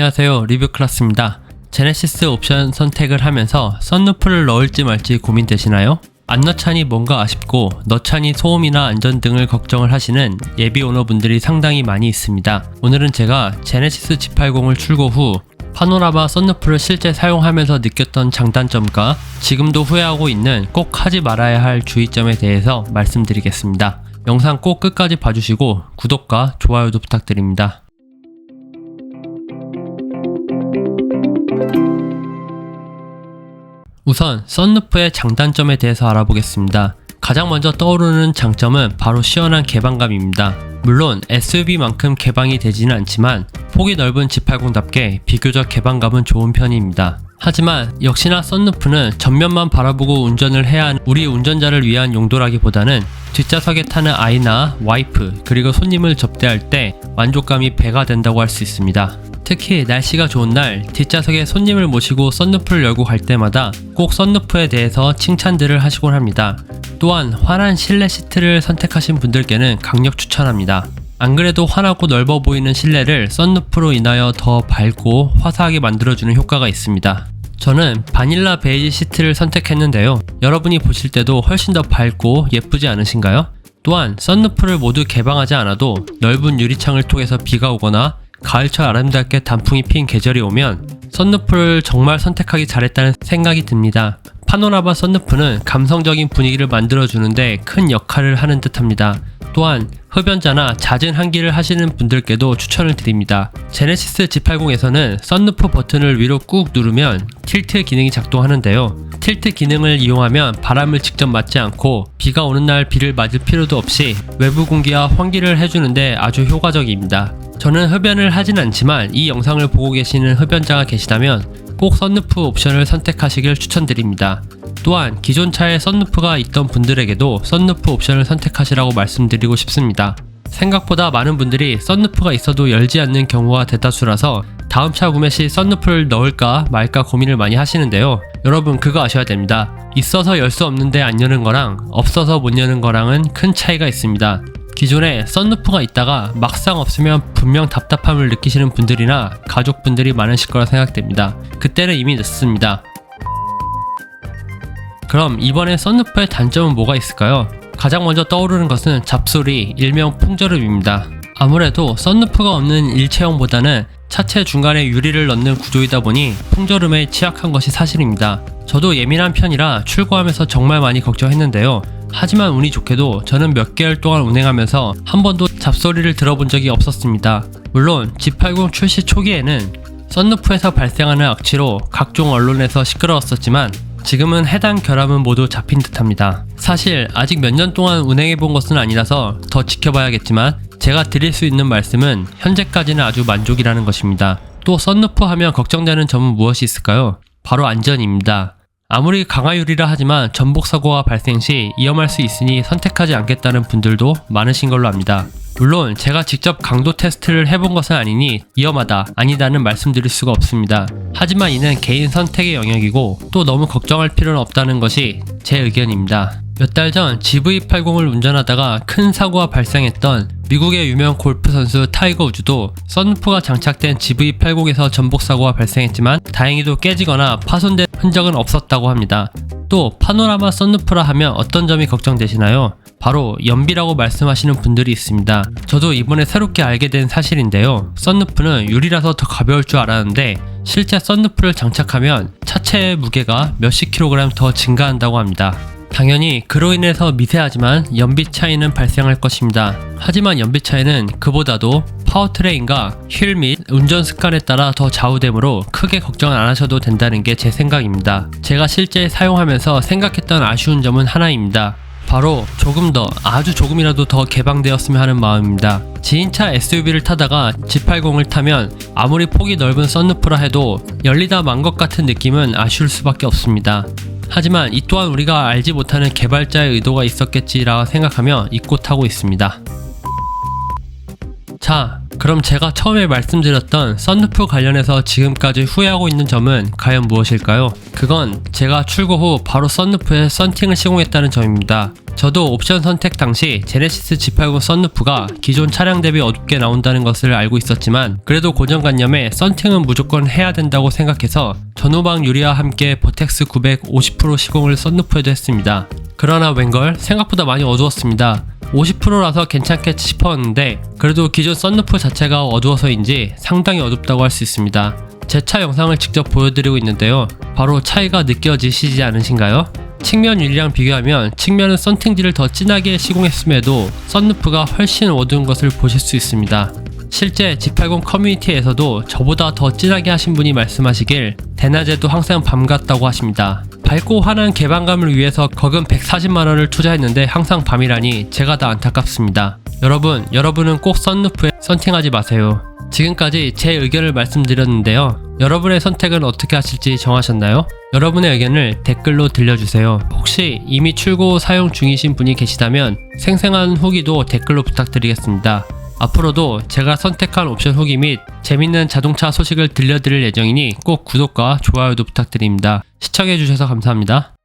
안녕하세요, 리뷰클라스입니다. 제네시스 옵션 선택을 하면서 썬루프를 넣을지 말지 고민되시나요? 안 넣자니 뭔가 아쉽고 넣자니 소음이나 안전 등을 걱정을 하시는 예비 오너분들이 상당히 많이 있습니다. 오늘은 제가 제네시스 G80을 출고 후 파노라마 썬루프를 실제 사용하면서 느꼈던 장단점과 지금도 후회하고 있는 꼭 하지 말아야 할 주의점에 대해서 말씀드리겠습니다. 영상 꼭 끝까지 봐주시고 구독과 좋아요도 부탁드립니다. 우선 썬루프의 장단점에 대해서 알아보겠습니다. 가장 먼저 떠오르는 장점은 바로 시원한 개방감입니다. 물론 SUV만큼 개방이 되지는 않지만 폭이 넓은 G80답게 비교적 개방감은 좋은 편입니다. 하지만 역시나 썬루프는 전면만 바라보고 운전을 해야 하는 우리 운전자를 위한 용도라기보다는 뒷좌석에 타는 아이나 와이프 그리고 손님을 접대할 때 만족감이 배가 된다고 할 수 있습니다. 특히 날씨가 좋은 날 뒷좌석에 손님을 모시고 썬루프를 열고 갈 때마다 꼭 썬루프에 대해서 칭찬들을 하시곤 합니다. 또한 환한 실내 시트를 선택하신 분들께는 강력 추천합니다. 안 그래도 환하고 넓어 보이는 실내를 썬루프로 인하여 더 밝고 화사하게 만들어주는 효과가 있습니다. 저는 바닐라 베이지 시트를 선택했는데요. 여러분이 보실 때도 훨씬 더 밝고 예쁘지 않으신가요? 또한 썬루프를 모두 개방하지 않아도 넓은 유리창을 통해서 비가 오거나 가을철 아름답게 단풍이 핀 계절이 오면 썬루프를 정말 선택하기 잘했다는 생각이 듭니다. 파노라마 썬루프는 감성적인 분위기를 만들어주는데 큰 역할을 하는 듯 합니다. 또한 흡연자나 잦은 환기를 하시는 분들께도 추천을 드립니다. 제네시스 G80에서는 썬루프 버튼을 위로 꾹 누르면 틸트 기능이 작동하는데요. 틸트 기능을 이용하면 바람을 직접 맞지 않고 비가 오는 날 비를 맞을 필요도 없이 외부 공기와 환기를 해주는데 아주 효과적입니다. 저는 흡연을 하진 않지만 이 영상을 보고 계시는 흡연자가 계시다면 꼭 썬루프 옵션을 선택하시길 추천드립니다. 또한 기존 차에 썬루프가 있던 분들에게도 썬루프 옵션을 선택하시라고 말씀드리고 싶습니다. 생각보다 많은 분들이 썬루프가 있어도 열지 않는 경우가 대다수라서 다음 차 구매 시 썬루프를 넣을까 말까 고민을 많이 하시는데요. 여러분 그거 아셔야 됩니다. 있어서 열 수 없는데 안 여는 거랑 없어서 못 여는 거랑은 큰 차이가 있습니다. 기존에 썬루프가 있다가 막상 없으면 분명 답답함을 느끼시는 분들이나 가족분들이 많으실 거라 생각됩니다. 그때는 이미 늦습니다. 그럼 이번에 썬루프의 단점은 뭐가 있을까요? 가장 먼저 떠오르는 것은 잡소리, 일명 풍절음입니다. 아무래도 썬루프가 없는 일체형보다는 차체 중간에 유리를 넣는 구조이다 보니 풍절음에 취약한 것이 사실입니다. 저도 예민한 편이라 출고하면서 정말 많이 걱정했는데요. 하지만 운이 좋게도 저는 몇 개월 동안 운행하면서 한 번도 잡소리를 들어본 적이 없었습니다. 물론 G80 출시 초기에는 썬루프에서 발생하는 악취로 각종 언론에서 시끄러웠었지만 지금은 해당 결함은 모두 잡힌 듯합니다. 사실 아직 몇 년 동안 운행해본 것은 아니라서 더 지켜봐야겠지만 제가 드릴 수 있는 말씀은 현재까지는 아주 만족이라는 것입니다. 또 썬루프 하면 걱정되는 점은 무엇이 있을까요? 바로 안전입니다. 아무리 강화유리라 하지만 전복사고가 발생 시 위험할 수 있으니 선택하지 않겠다는 분들도 많으신 걸로 압니다. 물론 제가 직접 강도 테스트를 해본 것은 아니니 위험하다, 아니다는 말씀드릴 수가 없습니다. 하지만 이는 개인 선택의 영역이고 또 너무 걱정할 필요는 없다는 것이 제 의견입니다. 몇 달 전 GV80을 운전하다가 큰 사고가 발생했던 미국의 유명 골프 선수 타이거 우즈도 썬루프가 장착된 GV80에서 전복사고가 발생했지만 다행히도 깨지거나 파손된 흔적은 없었다고 합니다. 또 파노라마 썬루프라 하면 어떤 점이 걱정되시나요? 바로 연비라고 말씀하시는 분들이 있습니다. 저도 이번에 새롭게 알게 된 사실인데요. 썬루프는 유리라서 더 가벼울 줄 알았는데 실제 썬루프를 장착하면 차체의 무게가 몇십 킬로그램 더 증가한다고 합니다. 당연히 그로 인해서 미세하지만 연비 차이는 발생할 것입니다. 하지만 연비 차이는 그보다도 파워트레인과 휠 및 운전 습관에 따라 더 좌우되므로 크게 걱정 안 하셔도 된다는 게 제 생각입니다. 제가 실제 사용하면서 생각했던 아쉬운 점은 하나입니다. 바로 조금 더, 아주 조금이라도 더 개방되었으면 하는 마음입니다. 지인차 SUV를 타다가 G80을 타면 아무리 폭이 넓은 썬루프라 해도 열리다 만 것 같은 느낌은 아쉬울 수밖에 없습니다. 하지만 이 또한 우리가 알지 못하는 개발자의 의도가 있었겠지라 생각하며 잊고 타고 있습니다. 자, 그럼 제가 처음에 말씀드렸던 썬루프 관련해서 지금까지 후회하고 있는 점은 과연 무엇일까요? 그건 제가 출고 후 바로 썬루프에 썬팅을 시공했다는 점입니다. 저도 옵션 선택 당시 제네시스 G80 썬루프가 기존 차량 대비 어둡게 나온다는 것을 알고 있었지만 그래도 고정관념에 썬팅은 무조건 해야 된다고 생각해서 전후방 유리와 함께 버텍스 900 50% 시공을 썬루프에도 했습니다. 그러나 웬걸 생각보다 많이 어두웠습니다. 50%라서 괜찮겠지 싶었는데 그래도 기존 썬루프 자체가 어두워서인지 상당히 어둡다고 할 수 있습니다. 제 차 영상을 직접 보여드리고 있는데요. 바로 차이가 느껴지시지 않으신가요? 측면 유리랑 비교하면 측면은 썬팅지를 더 진하게 시공했음에도 썬루프가 훨씬 어두운 것을 보실 수 있습니다. 실제 G80 커뮤니티에서도 저보다 더 진하게 하신 분이 말씀하시길 대낮에도 항상 밤 같다고 하십니다. 밝고 환한 개방감을 위해서 거금 140만원을 투자했는데 항상 밤이라니 제가 다 안타깝습니다. 여러분은 꼭 썬루프에 썬팅하지 마세요. 지금까지 제 의견을 말씀드렸는데요. 여러분의 선택은 어떻게 하실지 정하셨나요? 여러분의 의견을 댓글로 들려주세요. 혹시 이미 출고 사용 중이신 분이 계시다면 생생한 후기도 댓글로 부탁드리겠습니다. 앞으로도 제가 선택한 옵션 후기 및 재밌는 자동차 소식을 들려드릴 예정이니 꼭 구독과 좋아요도 부탁드립니다. 시청해주셔서 감사합니다.